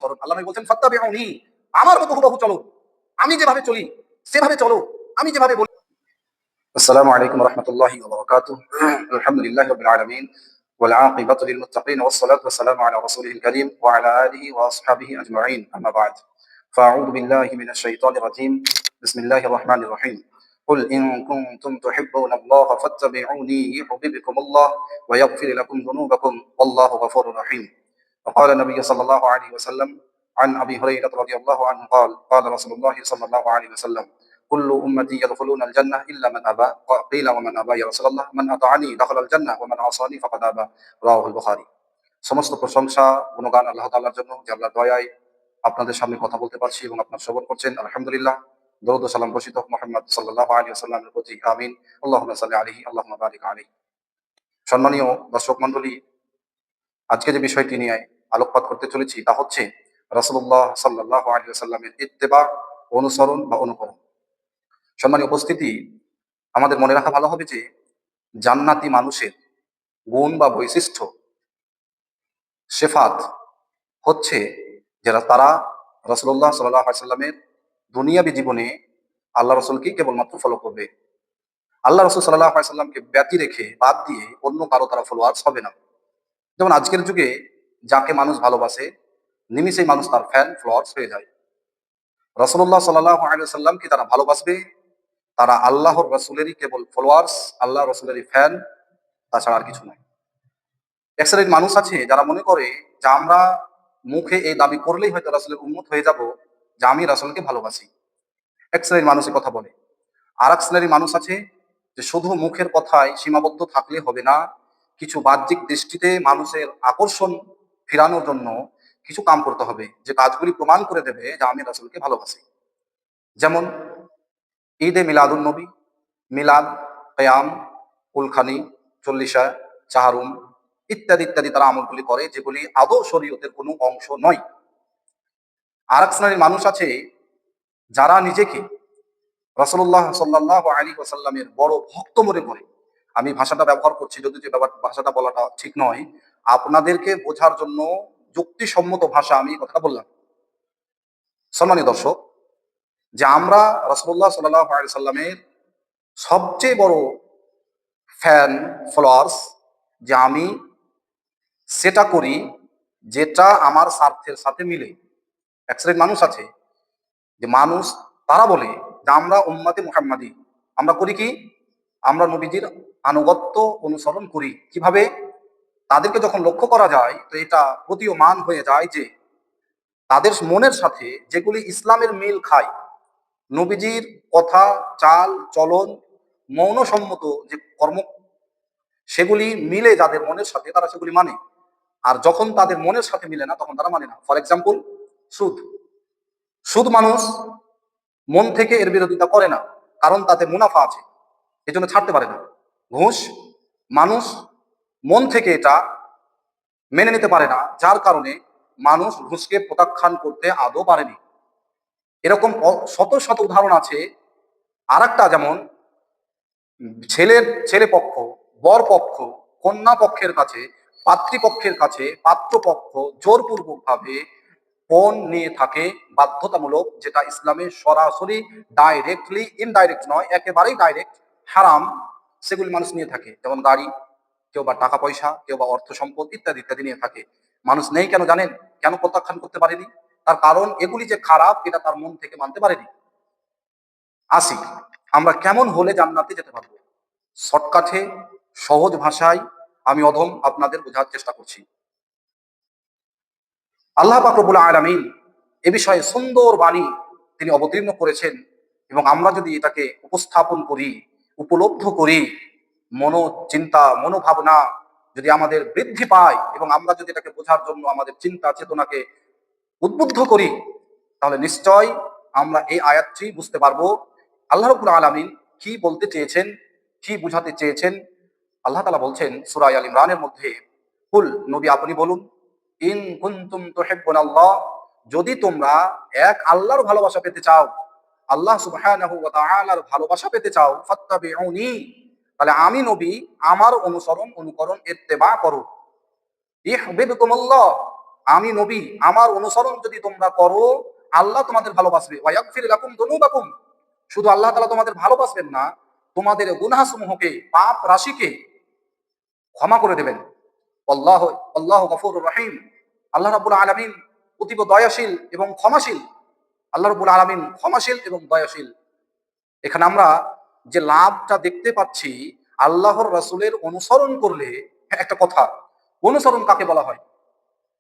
অনুসরণ। আল্লাহ নবী বলছেন ফাত্তাবিউনি, আমার মতো হুবহু চলো, আমি যেভাবে চলি সেভাবে চলো, আমি যেভাবে বলি। আসসালামু আলাইকুম ওয়া রাহমাতুল্লাহি ওয়া বারাকাতুহু। আলহামদুলিল্লাহি রাব্বিল আলামিন ওয়াল আকিবাতু লিল মুত্তাকিন ওয়াস সালাতু ওয়াস সালামু আলা রাসূলিল কারীম ওয়া আলা আলিহি ওয়া আসহাবিহি আজমাইন। আম্মা বা'দ। ফাআউযু বিল্লাহি মিনাশ শাইতানির রাজীম। বিসমিল্লাহির রাহমানির রাহিম। قل إن كنتم تحبون الله فاتبعوني يحببكم الله ويغفر لكم ذنوبكم والله غفور رحيم. وقال النبي صلى الله عليه وسلم عن أبي هريرة رضي الله عنه قال قال رسول الله صلى الله عليه وسلم كل أمتي يدخلون الجنة إلا من أبى قيل ومن أبى يا رسول الله من أطاعني دخل الجنة ومن عصاني فقد أبى রাওয়াহুল البخاري. সমস্ত প্রশংসা গুণগান আল্লাহ তাআলার জন্য, যে আল্লাহর দয়ায় আপনাদের সামনে কথা বলতে পারছি এবং আপনারা শ্রবণ করছেন। আলহামদুলিল্লাহ। দরুদ ও সালাম বর্ষিত মুহাম্মদ সাল্লাল্লাহু আলাইহি ওয়াসাল্লামের প্রতি। আমিন। আল্লাহুম্মা সাল্লি আলাইহি আল্লাহুম্মা বারিক আলাইহি। সম্মানীয় দর্শক মণ্ডলী, আজকে যে বিষয়টি নিয়ে আলোকপাত করতে চলেছি তা হচ্ছে রাসূলুল্লাহ সাল্লাল্লাহু আলাইহি ওয়াসাল্লামের ইত্তেবা, অনুসরণ বা অনুকরণ। সম্মানীয় উপস্থিতি, আমাদের মনে রাখা ভালো হবে যে জান্নাতি মানুষের গুণ বা বৈশিষ্ট্য, সিফাত হচ্ছে যারা তারা রাসূলুল্লাহ সাল্লাল্লাহু আলাইহি ওয়াসাল্লামের দুনিয়াবী জীবনে আল্লাহ রাসূলকে কেবলমাত্র ফলো করবে। আল্লাহ রাসূল সাল্লাল্লাহু আলাইহি ওয়াসাল্লামকে ব্যতি রেখে বাদ দিয়ে অন্য কারো তারা ফলোয়ার্স হবে না। যেমন আজকের যুগে যাকে মানুষ ভালোবাসে নিমিষেই মানুষ তার ফ্যান ফলোয়ার্স হয়ে যায়। রাসূলুল্লাহ সাল্লাল্লাহু আলাইহি ওয়াসাল্লামকে তারা ভালোবাসবে, তারা আল্লাহর রাসূলেরই কেবল ফলোয়ার্স, আল্লাহ রাসূলেরই ফ্যান, তাছাড়া আর কিছু নয়। এক শ্রেণীর মানুষ আছে যারা মনে করে যে আমরা মুখে এই দাবি করলেই হয়তো রাসূলের উম্মত হয়ে যাব যে আমি রাসূলকে ভালোবাসি। এক শ্রেণীর মানুষ এ কথা বলে। আর এক শ্রেণীর মানুষ আছে যে শুধু মুখের কথায় সীমাবদ্ধ থাকলে হবে না, কিছু বাহ্যিক দৃষ্টিতে মানুষের আকর্ষণ ফিরানোর জন্য কিছু কাম করতে হবে, যে কাজগুলি প্রমাণ করে দেবে যে আমি রাসূলকে ভালোবাসি। যেমন ঈদে মিলাদুন নবী, মিলাদ, কিয়াম, কুলখানি, চল্লিশা, চাহারুম ইত্যাদি ইত্যাদি তারা আমলগুলি করে, যেগুলি আদৌ শরীয়তের কোনো অংশ নয়। আর এক শ্রেণীর মানুষ আছে যারা নিজেকে রাসূলুল্লাহ সাল্লাল্লাহু আলাইহি ওয়াসাল্লামের বড় ভক্ত মনে করে। আমি ভাষাটা ব্যবহার করছি, যদিও যে ভাষাটা বলাটা ঠিক নয়, আপনাদেরকে বোঝার জন্য যুক্তিসম্মত ভাষা আমি এই কথাটা বললাম। সম্মানীয় দর্শক, যে আমরা রাসূলুল্লাহ সাল্লাল্লাহু আলাইহি ওয়াসাল্লামের সবচেয়ে বড় ফ্যান ফলোয়ার্স, যে আমি সেটা করি যেটা আমার স্বার্থের সাথে মিলে। এক শ্রেণীর মানুষ আছে যে মানুষ তারা বলে যে আমরা উম্মতে মুহাম্মাদি, আমরা করি কি, আমরা নবীজির আনুগত্য অনুসরণ করি। কিভাবে? তাদেরকে যখন লক্ষ্য করা যায় তো এটা প্রতীয়মান হয়ে যায় যে তাদের মনের সাথে যেগুলি ইসলামের মিল খায়, নবীজির কথা, চাল চলন, মৌনসম্মত যে কর্ম, সেগুলি মিলে যাদের মনের সাথে তারা সেগুলি মানে। আর যখন তাদের মনের সাথে মিলে না তখন তারা মানে না। ফর এক্সাম্পল, সুদ। সুদ মানুষ মন থেকে এর বিরোধিতা করে না, কারণ তাতে মুনাফা আছে, এজন্য ছাড়তে পারে না। ঘুষ মানুষ মন থেকে এটা মেনে নিতে পারে না, যার কারণে মানুষ ঘুষকে প্রত্যাখ্যান করতে আদৌ পারেনি। এরকম শত শত উদাহরণ আছে। আর একটা যেমন ছেলে পক্ষ, বর পক্ষ, কন্যা পক্ষের কাছে, পাত্রীপক্ষের কাছে পাত্রপক্ষ জোরপূর্বক ভাবে পণ নিয়ে থাকে বাধ্যতামূলক, যেটা ইসলামে সরাসরি ডাইরেক্টলি, ইনডাইরেক্ট নয়, একেবারেই ডাইরেক্ট হারাম, সেগুলি মানুষ নিয়ে থাকে। যেমন গাড়ি, কেউ বা টাকা পয়সা, কেউ বা অর্থ সম্পদ ইত্যাদি ইত্যাদি নিয়ে থাকে। মানুষ নেই কেন জানেন? কেন প্রত্যাখ্যান করতে পারেনি? তার কারণ এগুলি যে খারাপ এটা তার মন থেকে মানতে পারেনি। আসি, আমরা কেমন হলে জান্নাতে যেতে পারবো? শর্টকাটে, সহজ ভাষায় আমি অধম আপনাদের বোঝার চেষ্টা করছি। আল্লাহ পাক রব্বুল আলামিন এ বিষয়ে সুন্দর বাণী তিনি অবতীর্ণ করেছেন, এবং আমরা যদি এটাকে উপস্থাপন করি, উপলব্ধ করি, চিন্তা মনোভাবনা যদি আমাদের বৃদ্ধি পায়, এবং আমরা যদি এটাকে বোঝার জন্য আমাদের চিন্তা চেতনাকে উদ্বুদ্ধ করি, তাহলে নিশ্চয় আমরা এই আয়াতটি বুঝতে পারবো আল্লাহ রাব্বুল আলামিন কি বলতে চেয়েছেন, কি বুঝাতে চেয়েছেন। আল্লাহ তাআলা বলছেন সূরা আল ইমরানের মধ্যে, কুল, নবী আপনি বলুন, ইন কুনতুম তুহিব্বুনাল্লাহ, যদি তোমরা এক আল্লাহর ভালোবাসা পেতে চাও, আল্লাহ সুবহানাহু ওয়া তাআলার ভালোবাসা পেতে চাও, ফাত্তাবিউনি, তাহলে আমি নবী আমার অনুকরণ ইত্তেবা করো। ইহবিবকুমুল্লাহ, আমি নবী, আমার অনুসরণ যদি তোমরা করো, আল্লাহ তোমাদের ভালোবাসবে। ওয়ায়াগফির লাকুম যুনুবাকুম, শুধু আল্লাহ তাআলা তোমাদের ভালোবাসবেন না, তোমাদের গুনাহসমূহকে, পাপ রাশিকে ক্ষমা করে দেবেন। আল্লাহ আল্লাহ গফুরুর রহিম, আল্লাহ রাব্বুল আলামিন অতীব দয়াশীল এবং ক্ষমাশীল। আল্লাহ রাব্বুল আলামিন ক্ষমাশীল এবং দয়াশীল। এখানে আমরা যে লাভটা দেখতে পাচ্ছি, আল্লাহর রাসূলের অনুসরণ করলে, একটা কথা, অনুসরণ কাকে বলা হয়?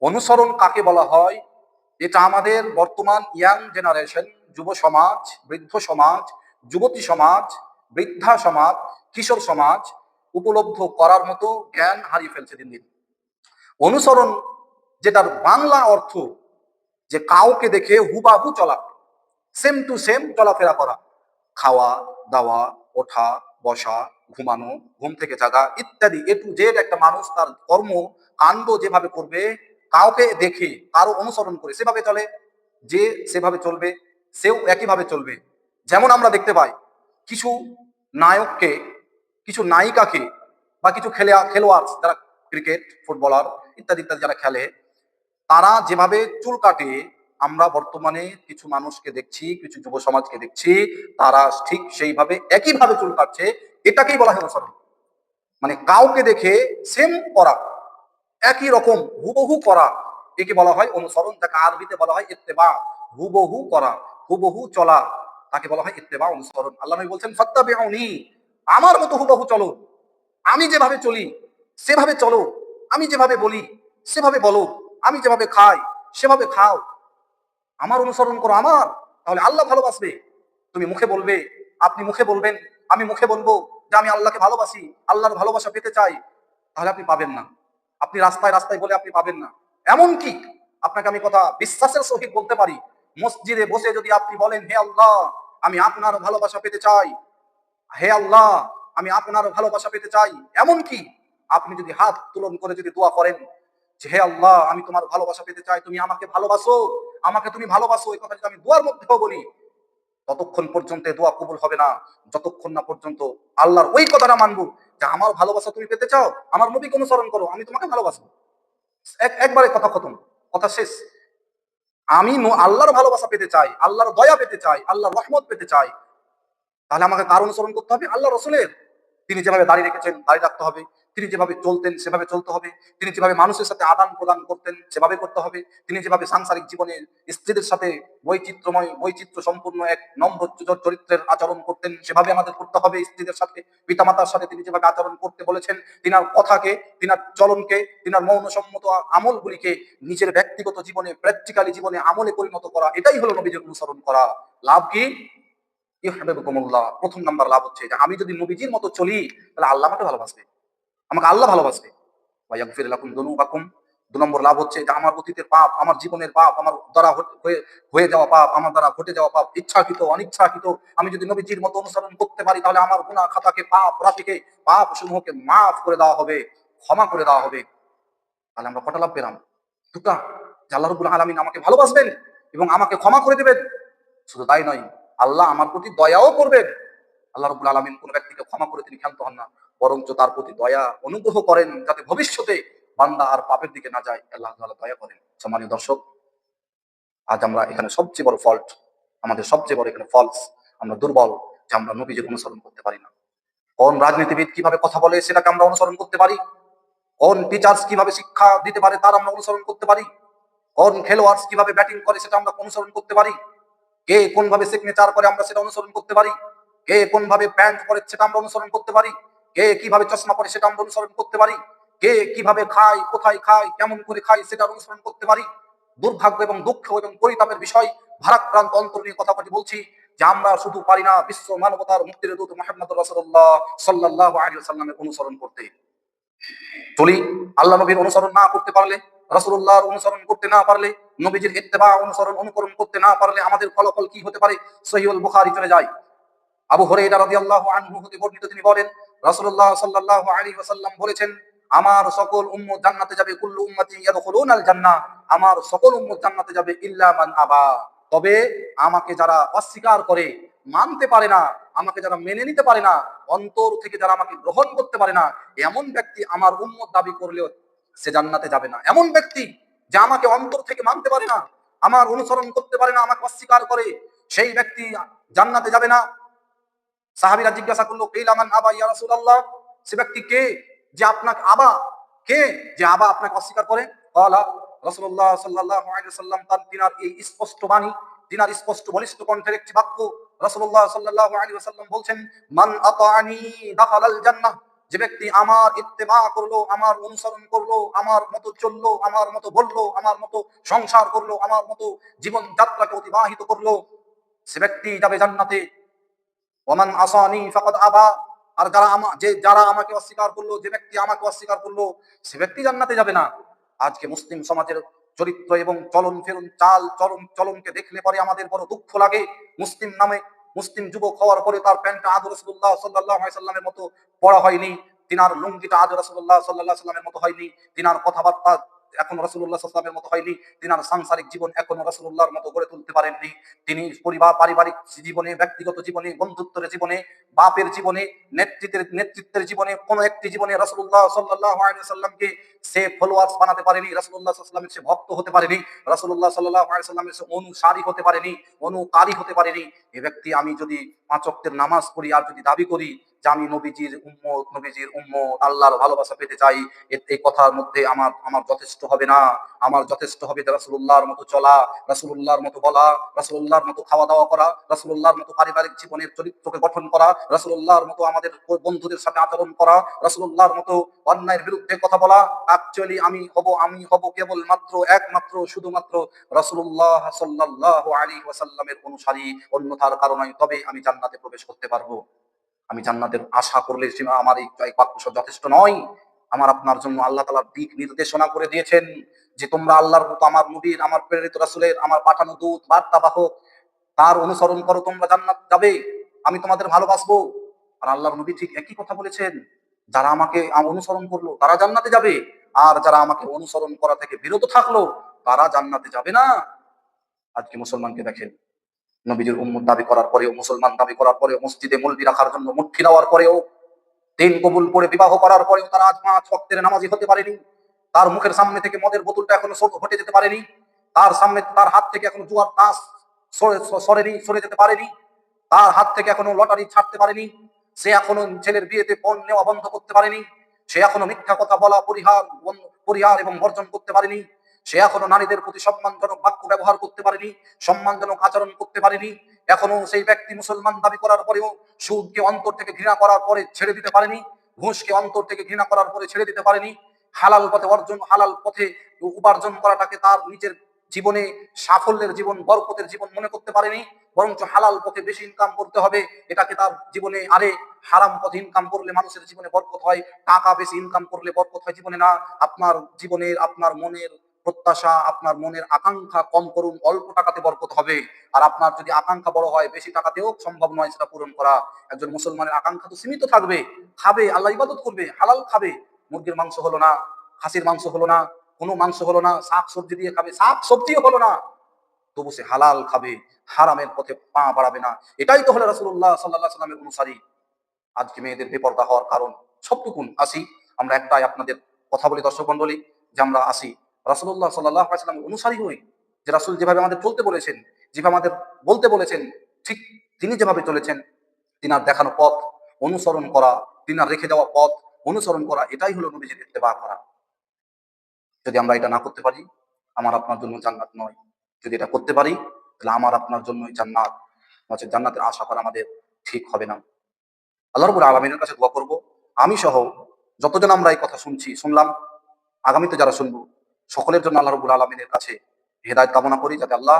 অনুসরণ কাকে বলা হয়? এটা আমাদের বর্তমান ইয়াং জেনারেশন, যুব সমাজ, বৃদ্ধ সমাজ, যুবতী সমাজ, বৃদ্ধা সমাজ, কিশোর সমাজ উপলব্ধ করার মতো জ্ঞান হারিয়ে ফেলছে দিন দিন। অনুসরণ, যেটার বাংলা অর্থ যে কাউকে দেখে হুবাহু চলা, সেম টু সেম চলাফেরা করা, খাওয়া দাওয়া, ওঠা বসা, ঘুমানো, ঘুম থেকে জাগা ইত্যাদি, এ টু জেড একটা মানুষ তার কর্ম কাণ্ড যেভাবে করবে, কাউকে দেখে কারো অনুসরণ করে সেভাবে চলে, যে সেভাবে চলবে সেও একইভাবে চলবে। যেমন আমরা দেখতে পাই কিছু নায়ককে, কিছু নায়িকাকে, বা কিছু খেলোয়াড় যারা ক্রিকেট, ফুটবলার ইত্যাদি ইত্যাদি যারা খেলে, তারা যেভাবে চুল কাটে, আমরা বর্তমানে কিছু মানুষকে দেখছি, কিছু যুব সমাজকে দেখছি, তারা ঠিক সেইভাবে একইভাবে চুল কাটছে। এটাকেই বলা হয় অনুসরণ। মানে কাউকে দেখে সেম করা, একই রকম হুবহু করা, একে বলা হয় অনুসরণ, যাকে আরবিতে বলা হয় ইত্তেবা। হুবহু করা, হুবহু চলা, তাকে বলা হয় ইত্তেবা, অনুসরণ। আল্লাহ নবী বলছেন ফাত্তাবিউনি, আমার মতো হুবহু চলো, আমি যেভাবে চলি সেভাবে চলো, আমি যেভাবে বলি সেভাবে বলো, আমি যেভাবে খাই সেভাবে খাও, আমার অনুসরণ করো আমার, তাহলে আল্লাহ ভালোবাসবে। তুমি মুখে বলবে, আপনি মুখে বলবেন, আমি মুখে বলবো যে আমি আল্লাহকে ভালোবাসি, আল্লাহর ভালোবাসা পেতে চাই, তাহলে আপনি পাবেন না। আপনি রাস্তায় রাস্তায় বলে আপনি পাবেন না। এমন কি, আপনাকে আমি কথা বিশ্বাসের সহিত বলতে পারি, মসজিদে বসে যদি আপনি বলেন হে আল্লাহ, আমি আপনার ভালোবাসা পেতে চাই, হে আল্লাহ, আমি আপনার ভালোবাসা পেতে চাই, এমন কি আপনি যদি হাত তুলন করে যদি দোয়া করেন যে হে আল্লাহ, আমি তোমার ভালোবাসা পেতে চাই, তুমি আমাকে ভালোবাসো, আমাকে তুমি ভালোবাসো, এই কথা যদি আমি দোয়ার মধ্যেও বলি, ততক্ষণ পর্যন্ত এ দোয়া কবুল হবে না, যতক্ষণ না পর্যন্ত আল্লাহর ওই কথাটা মানবো যে আমার ভালোবাসা তুমি পেতে চাও, আমার নবীকে অনুসরণ করো, আমি তোমাকে ভালোবাসবো। একবারে কথা খতম, কথা শেষ। আমি আল্লাহর ভালোবাসা পেতে চাই, আল্লাহর দয়া পেতে চাই, আল্লাহর রহমত পেতে চাই, তাহলে আমাকে কার অনুসরণ করতে হবে? আল্লাহ রসুলের। তিনি যেভাবে দাঁড়িয়ে রেখেছেন দাঁড়িয়ে রাখতে হবে, তিনি যেভাবে চলতেন সেভাবে চলতে হবে, তিনি যেভাবে মানুষের সাথে আদান প্রদান করতেন সেভাবে করতে হবে, তিনি যেভাবে সাংসারিক জীবনে স্ত্রীদের সাথে বৈচিত্র্যময়, বৈচিত্র্য সম্পূর্ণ এক নম্র চরিত্রের আচরণ করতেন সেভাবে আমাদের করতে হবে। স্ত্রীদের সাথে, পিতামাতার সাথে তিনি যেভাবে আচরণ করতে বলেছেন, তিনার কথাকে, তিনার চলনকে, তিনার মৌনসম্মত আমলগুলিকে নিজের ব্যক্তিগত জীবনে, প্র্যাকটিক্যালি জীবনে আমলে পরিণত করা, এটাই হলো নবীজির অনুসরণ করা। লাভ কি? ইউহিব্বুকুমুল্লাহ। প্রথম নাম্বার লাভ হচ্ছে যে আমি যদি নবীজির মতো চলি, তাহলে আল্লাহ আমাকে ভালোবাসবে, আমাকে আল্লাহ ভালোবাসবে। ওয়া ইয়াগফির লাকুম যুনুবাকুম। ২ নম্বর লাভ হচ্ছে যে আমার অতীতের পাপ, আমার জীবনের পাপ, আমার দ্বারা হয়ে যাওয়া পাপ, আমার দ্বারা ঘটে যাওয়া পাপ, ইচ্ছাকৃত অনিচ্ছাকৃত, আমি যদি নবীজির মতো অনুসরণ করতে পারি, তাহলে আমার গুনাহ খাতাকে, পাপ রাশিকে, পাপ সমূহকে মাফ করে দেওয়া হবে, ক্ষমা করে দেওয়া হবে। তাহলে আমরা কটা লাভ পেলাম? ২টা। যে আল্লাহ রাব্বুল আলামিন আমাকে ভালোবাসবেন এবং আমাকে ক্ষমা করে দিবেন। শুধু তাই নয়, আল্লাহ আমার প্রতি দয়াও করবেন। আল্লাহ রাব্বুল আলামিন কোন ব্যক্তিকে ক্ষমা করে তিনি ক্ষান্ত হন না, বরঞ্চ তার প্রতি দয়া অনুগ্রহ করেন, যাতে ভবিষ্যতে বান্দা আর পাপের দিকে না যায়। আল্লাহ তাআলা দয়া করেন। সম্মানীয় দর্শক, আজ আমরা এখানে সবচেয়ে বড় ফল্ট, আমাদের সবচেয়ে বড় এখানে ফলস, আমরা দুর্বল, যে আমরা নবীজির অনুসরণ করতে পারি না। কোন রাজনীতিবিদ কিভাবে কথা বলে সেটাকে আমরা অনুসরণ করতে পারি, কোন টিচার্স কিভাবে শিক্ষা দিতে পারে তার আমরা অনুসরণ করতে পারি, কোন খেলোয়াড় কিভাবে ব্যাটিং করে সেটা আমরা অনুসরণ করতে পারি, কে কোন ভাবে সিগনেচার করে আমরা সেটা অনুসরণ করতে পারি, কে কোন ভাবে প্যান্ট পরে সেটা আমরা অনুসরণ করতে পারি, কে কিভাবে চশমা পরে সেটা আমরা অনুসরণ করতে পারি, কে কিভাবে খায়, কোথায় খায়, কেমন করে খায় সেটা অনুসরণ করতে পারি। দুর্ভাগ্য এবং দুঃখ এবং পরিতাপের বিষয়, ভারাক্রান্ত অন্তর নিয়ে কথাটি বলছি, যে আমরা শুধু পারি না বিশ্ব মানবতার মুক্তির দূত মুহাম্মদ রাসূলুল্লাহ সাল্লাল্লাহু আলাইহি ওয়াসাল্লামের অনুসরণ করতে। চলি, আল্লাহ নবীর অনুসরণ না করতে পারলে, রাসূলুল্লাহর অনুসরণ করতে না পারলে, নবীজির ইত্তেবা অনুকরণ করতে না পারলে আমাদের ফলাফল কি হতে পারে? সহিহুল বুখারী চলে যায়। আবু হুরায়রা রাদিয়াল্লাহু আনহু হতে বর্ণিত, তিনি বলেন রাসূলুল্লাহ সাল্লাল্লাহু আলাইহি ওয়াসাল্লাম বলেছেন, আমার সকল উম্মত জান্নাতে যাবে, কুল্লু উম্মতি ইয়াদখুলুনাল জান্নাহ, আমার সকল উম্মত জান্নাতে যাবে ইল্লা মান আবা, তবে আমাকে যারা অস্বীকার করে, মানতে পারে না, আমাকে যারা মেনে নিতে পারে না, অন্তর থেকে যারা আমাকে গ্রহণ করতে পারে না, এমন ব্যক্তি আমার উম্মত দাবি করলেও সে জান্নাতে যাবে না। এমন ব্যক্তি যে আমাকে অন্তর থেকে মানতে পারে না, আমার অনুসরণ করতে পারে না, আমাকে অস্বীকার করে, সেই ব্যক্তি জান্নাতে যাবে না। সাহাবীরা জিজ্ঞাসা করলো, কিলা মান আবা ইয়া রাসূলুল্লাহ, সে ব্যক্তি কে যে আপনাকে আবা, কে যে আবা আপনাকে অস্বীকার করে? ক্বালা রাসূলুল্লাহ সাল্লাল্লাহু আলাইহি ওয়াসাল্লাম, তার তিনার এই স্পষ্ট বাণী, তিনার স্পষ্ট বলিষ্ঠ কণ্ঠের একটি বাক্য, রাসূলুল্লাহ সাল্লাল্লাহু আলাইহি ওয়াসাল্লাম বলছেন, মান আতাআনি দাখালাল জান্নাহ, যে ব্যক্তি আমার ইত্তেবা করলো, আমার অনুসরণ করলো, আমার মতো চললো, আমার মতো বললো, আমার মতো সংসার করলো, আমার মতো জীবন যাত্রাকে অতিবাহিত করলো, সে ব্যক্তি যাবে জান্নাতে। ওমান আসানি ফাকাদ আবা, আর যারা আমাকে অস্বীকার করলো, যে ব্যক্তি আমাকে অস্বীকার করলো, সে ব্যক্তি জান্নাতে যাবে না। আজকে মুসলিম সমাজের চরিত্র এবং চলন ফেরন চাল চলন চলনকে দেখলে পরে আমাদের বড় দুঃখ লাগে। মুসলিম নামে মুসলিম যুবক হওয়ার পরে তার প্যান্টটা আদর রাসূলুল্লাহ সাল্লাল্লাহু আলাইহি সাল্লামের মতো পড়া হয়নি, তিনার লুঙ্গিটা আদর রাসূলুল্লাহ সাল্লাল্লাহু আলাইহি সাল্লামের মতো হয়নি, তিনার কথাবার্তা এখন রাসূলুল্লাহ সাল্লাল্লাহু আলাইহি সাল্লামের মতো হয়নি, তিনার সাংসারিক জীবন এখনো রাসূলুল্লাহর মতো গড়ে তুলতে পারেননি। তিনি পারিবারিক জীবনে, ব্যক্তিগত জীবনে, বন্ধুত্বের জীবনে, বাপের জীবনে, নেতৃত্বের জীবনে, কোন একটি জীবনে রাসূলুল্লাহ সাল্লাল্লাহু আলাইহি ওয়াসাল্লামকে সে ফলোয়ার্স বানাতে পারেনি, রাসূলুল্লাহ সাল্লাল্লাহু আলাইহি ওয়াসাল্লামের সে ভক্ত হতে পারেনি, রাসূলুল্লাহ সাল্লাল্লাহু আলাইহি ওয়াসাল্লামের সে অনুসারী হতে পারেনি, অনুকারী হতে পারেনি। এই ব্যক্তি, আমি যদি ৫ ওয়াক্তের নামাজ পড়ি আর যদি দাবি করি যে আমি নবীজির উম্মত, আল্লাহর ভালোবাসা পেতে চাই, এই কথার মধ্যে আমার আমার যথেষ্ট হবে না। আমার যথেষ্ট হবে যে রাসূলুল্লাহর মতো চলা, রাসূলুল্লাহর মতো বলা, রাসূলুল্লাহর মতো খাওয়া দাওয়া করা, রাসূলুল্লাহর মতো পারিবারিক জীবনের চরিত্রকে গঠন করা, রাসূলুল্লাহর মতো আমাদের বন্ধুদের সাথে আচরণ করা, রাসূলুল্লাহর মতো অন্যায়ের বিরুদ্ধে কথা বলা। অ্যাকচুয়ালি আমি হব কেবলমাত্র একমাত্র শুধুমাত্র রাসূলুল্লাহ সাল্লাল্লাহু আলাইহি ওয়াসাল্লামের অনুসারী, অন্যথার কারণে তবে আমি জান্নাতে প্রবেশ করতে পারবো। আমি জান্নাতের আশা করলে সীমা আমার এই বাক্য যথেষ্ট নয়। আমার আপনার জন্য আল্লাহ তাআলা দিক নির্দেশনা করে দিয়েছেন যে তোমরা আল্লাহর মতো, আমার নবীর, আমার প্রেরিত রাসূলের, আমার পাঠানো দূত বার্তাবাহক, তার অনুসরণ করো, তোমরা জান্নাত যাবে, আমি তোমাদের ভালোবাসবো। আর আল্লাহর নবী ঠিক একই কথা বলেছেন, যারা আমাকে অনুসরণ করলো তারা জান্নাতে যাবে, আর যারা আমাকে অনুসরণ করা থেকে বিরত থাকলো তারা জান্নাতে যাবে না। আজকে মুসলমানকে দেখেন, নবীজির উম্মত দাবি করার পরেও, মুসলমান দাবি করার পরেও, মসজিদে মুলবি রাখার জন্য মুঠি দেওয়ার পরেও, দিন কবুল করে বিবাহ করার পরেও তারা আজ ৫ ওয়াক্তের নামাজি হতে পারেনি। তার মুখের সামনে থেকে মদের বোতলটা এখনো হটে যেতে পারেনি। তার হাত থেকে এখনো জুয়ার তাস সরে যেতে পারেনি। তার হাত থেকে এখনো লটারি ছাড়তে পারেনি। সে এখনো ছেলের বিয়েতে পণ নেওয়া বন্ধ করতে পারেনি। সে এখনো মিথ্যা কথা বলা পরিহার এবং বর্জন করতে পারেনি। সে এখনো নারীদের প্রতি সম্মানজনক বাক্য ব্যবহার করতে পারেনি, সম্মানজনক আচরণ করতে পারেনি। এখনো সেই ব্যক্তি মুসলমান দাবি করার পরেও সুদকে অন্তর থেকে ঘৃণা করার পরে ছেড়ে দিতে পারেনি, ঘুষকে অন্তর থেকে ঘৃণা করার পরে ছেড়ে দিতে পারেনি। হালাল পথে উপার্জন করাটাকে তার নিজের জীবনে সাফল্যের জীবন, বরকতের জীবন মনে করতে পারেনি, বরঞ্চ হালাল পথে বেশি ইনকাম করতে হবে এটাকে তার জীবনে, আরে হারাম পথে ইনকাম করলে মানুষের জীবনে বরকত হয়, টাকা বেশি ইনকাম করলে বরকত হয় জীবনে না। আপনার জীবনের, আপনার মনের প্রত্যাশা, আপনার মনের আকাঙ্ক্ষা কম করুন, অল্প টাকাতে বরকত হবে। আর আপনার যদি আকাঙ্ক্ষা বড় হয়, বেশি টাকাতেও সম্ভব নয় সেটা পূরণ করা। একজন মুসলমানের আকাঙ্ক্ষা তো সীমিত থাকবে, খাবে, আল্লাহ ইবাদত করবে, হালাল খাবে, মুরগির মাংস হলো না, খাসির মাংস হলো না, কোনো মাংস হলো না, শাক সবজি দিয়ে খাবে, শাক সবজিও হলো না, তবু সে হালাল খাবে, হারামের পথে পা বাড়াবে না। এটাই তো হলো রাসূলুল্লাহ সাল্লাল্লাহু আলাইহি ওয়াসাল্লামের অনুসারী। আজকে মেয়েদের বেপরদা হওয়ার কারণ সবটুকুন আসি, আমরা একটাই আপনাদের কথা বলি দর্শক মন্ডলী, যে আমরা আসি রাসূলুল্লাহ সাল্লাল্লাহু আলাইহি ওয়াসাল্লামের অনুসারী হই। যে রাসূল যেভাবে আমাদের চলতে বলেছেন, যেভাবে আমাদের বলতে বলেছেন, ঠিক তিনি যেভাবে চলেছেন, তিনার দেখানো পথ অনুসরণ করা, তিনার রেখে যাওয়া পথ অনুসরণ করা, এটাই হলো নবীজির ইত্তেবা করা। যদি আমরা এটা না করতে পারি, আমার আপনার জন্য জান্নাত নয়। যদি এটা করতে পারি, তাহলে আমার আপনার জন্যই জান্নাত, নচেৎ জান্নাতের আশা করা আমাদের ঠিক হবে না। আল্লাহ রাব্বুল আলামিনের কাছে দোয়া করব, আমি সহ যতজন আমরা এই কথা শুনলাম, আগামীতে যারা শুনবো, সকলের জন্য আল্লাহ রাব্বুল আলামিনের কাছে হেদায়েত কামনা করি, যাতে আল্লাহ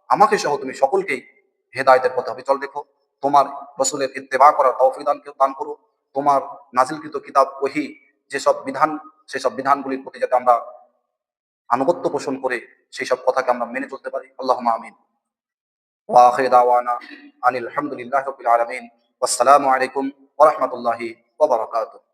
আমাকে সহ তুমি সকলকেই হেদায়েতের পথে অবিচল রেখো। তোমার রাসূলের ইত্তেবা করার তৌফিক দান করো। তোমার নাজিলকৃত কিতাব ওহী যেসব বিধান, সেসব বিধানগুলির প্রতি যাতে আমরা আনুগত্য পোষণ করে সেই সব কথাকে আমরা মেনে চলতে পারি। আল্লাহুম্মা আমিন। ওয়া আখিরু দাওয়ানা আনিল হামদুলিল্লাহি রাব্বিল আলামিন। ওয়াসসালামু আলাইকুম ওয়া রাহমাতুল্লাহি ওয়া বারাকাতুহু।